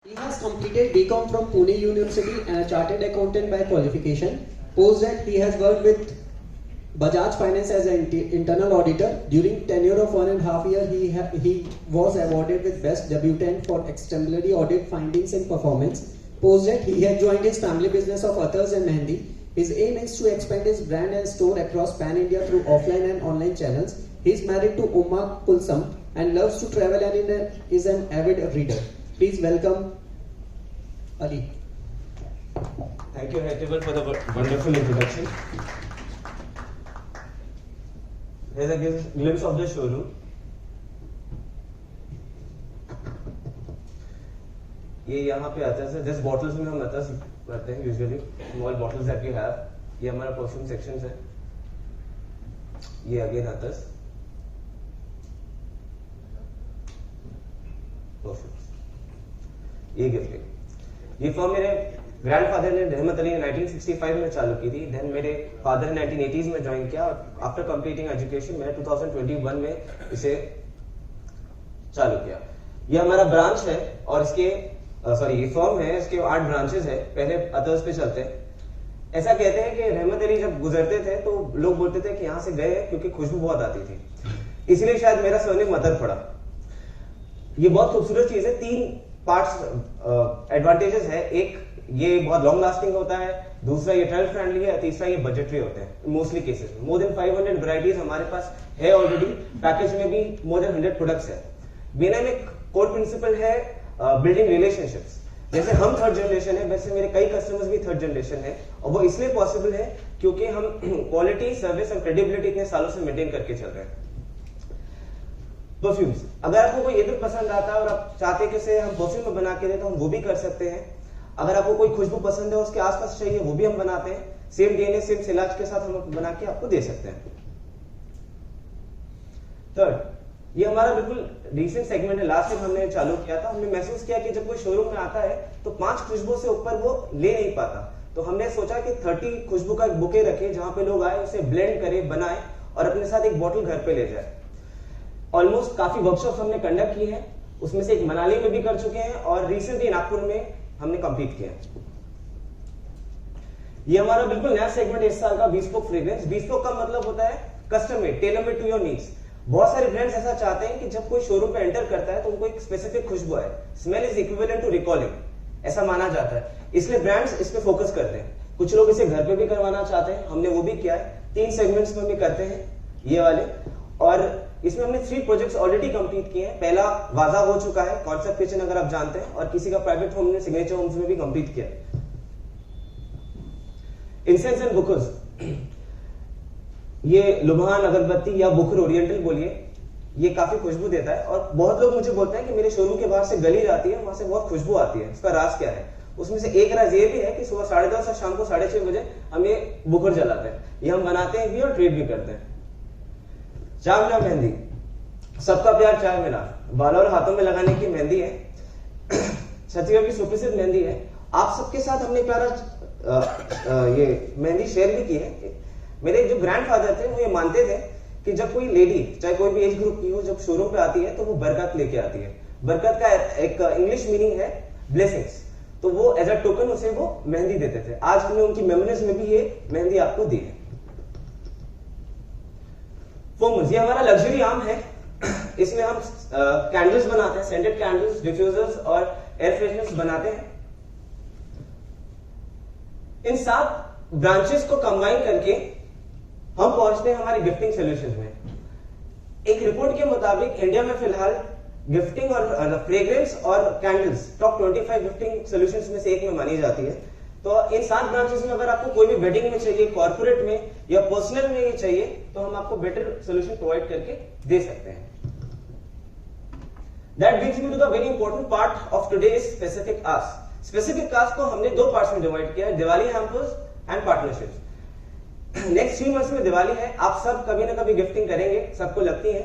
He has completed BCom from Pune University and a chartered accountant by qualification. Post that he has worked with Bajaj Finance as an internal auditor. During tenure of 1.5 years, he was awarded with Best Debutant for Exemplary Audit Findings and Performance. Post that he had joined his family business of Athars and Mehendi. His aim is to expand his brand and store across Pan-India through offline and online channels. He is married to Uma Kulsum and loves to travel and is an avid reader. Please welcome Ali. Thank you, Hetibal, for the wonderful introduction. Here's a glimpse of the showroom. ये यहाँ पे आता है just bottles में हम अतर्स करते हैं usually small bottles that we have. ये हमारा परफ्यूम सेक्शन है. ये अगेन अतर्स परफ्यूम. ये गिफ्टिंग. ये फॉर्म मेरे ग्रैंडफादर ने रहमत अली ने 1965 में चालू की थी. देन मेरे फादर ने 1980s में ज्वाइन किया और आफ्टर कंप्लीटिंग एजुकेशन मैंने 2021 में इसे चालू किया. ये हमारा ब्रांच है और इसके ये फर्म है. इसके 8 ब्रांचेस है. पहले अदर्स पे चलते हैं. ऐसा कहते हैं कि रहमत अली जब गुजरते थे तो लोग बोलते थे कि यहां से गए क्योंकि खुशबू बहुत आती थी, इसलिए शायद मेरा सरनेम अतर पड़ा. ये बहुत खूबसूरत चीज है. 3 पार्ट्स एडवांटेजेस है. एक, ये बहुत लॉन्ग लास्टिंग होता है. दूसरा, ये ट्रेवल फ्रेंडली है. तीसरा, ये बजटरी होते हैं मोस्टली केसेस में. मोर देन 500 वैरायटीज हमारे पास है ऑलरेडी. पैकेज में भी मोर देन 100 प्रोडक्ट्स है. बीना में कोर प्रिंसिपल है बिल्डिंग रिलेशनशिप्स. जैसे हम थर्ड जनरेशन है वैसे मेरे कई कस्टमर्स भी थर्ड जनरेशन है और वो इसलिए पॉसिबल है क्योंकि हम क्वालिटी, सर्विस और क्रेडिबिलिटी इतने सालों से मेंटेन करके चल रहे हैं. परफ्यूम्स, अगर आपको कोई इत्र पसंद आता है और आप चाहते हैं कि उसे हम परफ्यूम में बना के दें तो हम वो भी कर सकते हैं. अगर आपको कोई खुशबू पसंद है और उसके आसपास चाहिए वो भी हम बनाते हैं. सेम डीएनए सेम सिलाज के साथ हम बना के आपको दे सकते हैं. थर्ड, ये हमारा बिल्कुल रिसेंट सेगमेंट है. लास्ट टाइम हमने चालू किया था. हमने महसूस किया कि जब कोई शोरूम में आता है तो 5 खुशबू से ऊपर वो ले नहीं पाता. तो हमने सोचा कि 30 खुशबू का एक बुके रखें जहां पे लोग आए, उसे ब्लेंड करें, बनाए और अपने साथ एक बॉटल घर पे ले जाए. ऑलमोस्ट काफी वर्कशॉप हमने कंडक्ट की है. उसमें से एक मनाली में भी कर चुके हैं और रिसेंटली नागपुर में हमने कंप्लीट किया. ये हमारा बिल्कुल नया सेगमेंट इस साल का bespoke फ्रेग्रेंस. bespoke का मतलब होता है custom made, tailor made to your needs. बहुत सारे ब्रांड्स ऐसा चाहते हैं कि जब कोई शोरूम पे एंटर करता है तो उनको एक स्पेसिफिक खुशबू आए. Smell is equivalent to recalling, ऐसा माना जाता है. इसलिए ब्रांड्स इस पे फोकस करते हैं. कुछ लोग इसे घर पे भी करवाना चाहते हैं. हमने वो भी किया है. 3 सेगमेंट्स में भी करते हैं ये वाले. और इसमें हमने 3 प्रोजेक्ट्स ऑलरेडी कंप्लीट किए हैं. पहला वाजा हो चुका है, कॉन्सेप्ट किचन अगर आप जानते हैं, और किसी का प्राइवेट होम ने सिग्नेचर होम्स में भी कंप्लीट किया. इंसेंस एंड बुकर्स, ये लुभान अगरबत्ती या बुखर ओरिएंटल बोलिए, ये काफी खुशबू देता है. और बहुत लोग मुझे बोलते हैं कि मेरे शोरूम के बाहर से गली जाती है, वहां से बहुत खुशबू आती है. उसका राज क्या है? उसमें से एक राज ये भी है कि सुबह 10:30 और शाम को 6:30 बजे हम ये बुखर जलाते हैं. ये हम बनाते हैं भी और ट्रेड भी करते हैं. चाय मिला मेहंदी, सबका प्यार चाय मिला, बालों और हाथों में लगाने की मेहंदी है. छत्तीसगढ़ की सुप्रसिद्ध मेहंदी है. आप सबके साथ हमने प्यारा ये मेहंदी शेयर भी की है. मेरे जो ग्रैंडफादर थे वो ये मानते थे कि जब कोई लेडी, चाहे कोई भी एज ग्रुप की हो, जब शोरूम पे आती है तो वो बरकत लेके आती है. बरकत का एक इंग्लिश मीनिंग है ब्लेसिंग्स. तो वो एज अ टोकन उसे वो मेहंदी देते थे. आज हमने उनकी मेमोरीज में भी ये मेहंदी आपको दी है. फोमस, ये हमारा लग्जरी आर्म है. इसमें हम कैंडल्स बनाते हैं, सेंटेड कैंडल्स, डिफ्यूजर्स और एयर फ्रेशनर्स बनाते हैं. इन 7 ब्रांचेस को कंबाइन करके हम पहुंचते हैं हमारे गिफ्टिंग सॉल्यूशंस में. एक रिपोर्ट के मुताबिक इंडिया में फिलहाल गिफ्टिंग और फ्रेग्रेंस और कैंडल्स टॉप 25 गिफ्टिंग सॉल्यूशंस में से एक में मानी जाती है. तो इन 7 ब्रांचेस में अगर आपको कोई भी वेडिंग में चाहिए, कॉर्पोरेट में या पर्सनल में ये चाहिए तो हम आपको बेटर सॉल्यूशन प्रोवाइड करके दे सकते हैं. That brings me to the very important part of today's specific ask. Specific cost को हमने 2 पार्ट्स में डिवाइड किया है, Diwali hampers and partnerships. Next 3 months में दिवाली है. आप सब कभी ना कभी गिफ्टिंग करेंगे, सबको लगती है.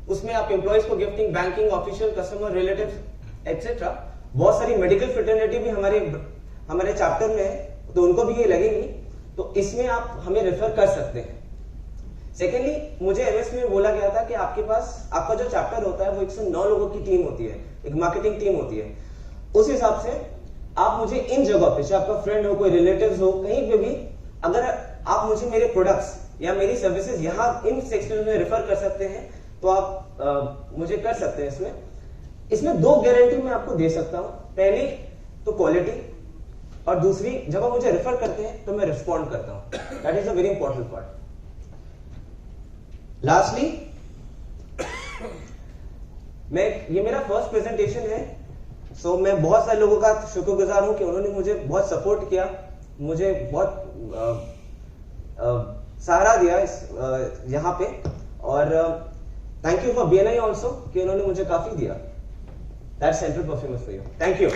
उसमें आप एम्प्लॉइज को gifting, banking, official, customer, relatives etcetera. बहुत सारी मेडिकल फ्रेटर्निटी भी हमारे चैप्टर में है तो उनको भी ये लगेगी. तो इसमें आप हमें रेफर कर सकते हैं. सेकेंडली, मुझे एमएस में बोला गया था कि आपके पास आपका जो चैप्टर होता है वो 109 लोगों की टीम होती है, एक मार्केटिंग टीम होती है. उस हिसाब से आप मुझे इन जगह पे, चाहे आपका फ्रेंड हो, कोई रिलेटिव्स हो, कहीं पे भी अगर आप मुझे मेरे प्रोडक्ट्स या मेरी सर्विसेज यहाँ इन सेक्शन में रेफर कर सकते हैं तो आप मुझे कर सकते हैं। इसमें दो गारंटी मैं आपको दे सकता हूं। पहली तो क्वालिटी, और दूसरी जब आप मुझे रेफर करते हैं तो मैं रिस्पॉन्ड करता हूं। That is a very important part. Lastly, ये मेरा फर्स्ट प्रेजेंटेशन है, सो मैं बहुत सारे लोगों का शुक्रगुजार हूं कि उन्होंने मुझे बहुत सपोर्ट किया, मुझे बहुत सहारा दिया इस यहाँ पे, और thank you for BNI also कि उन्होंने मुझे काफी दिया। That's central perfumers for you. Thank you.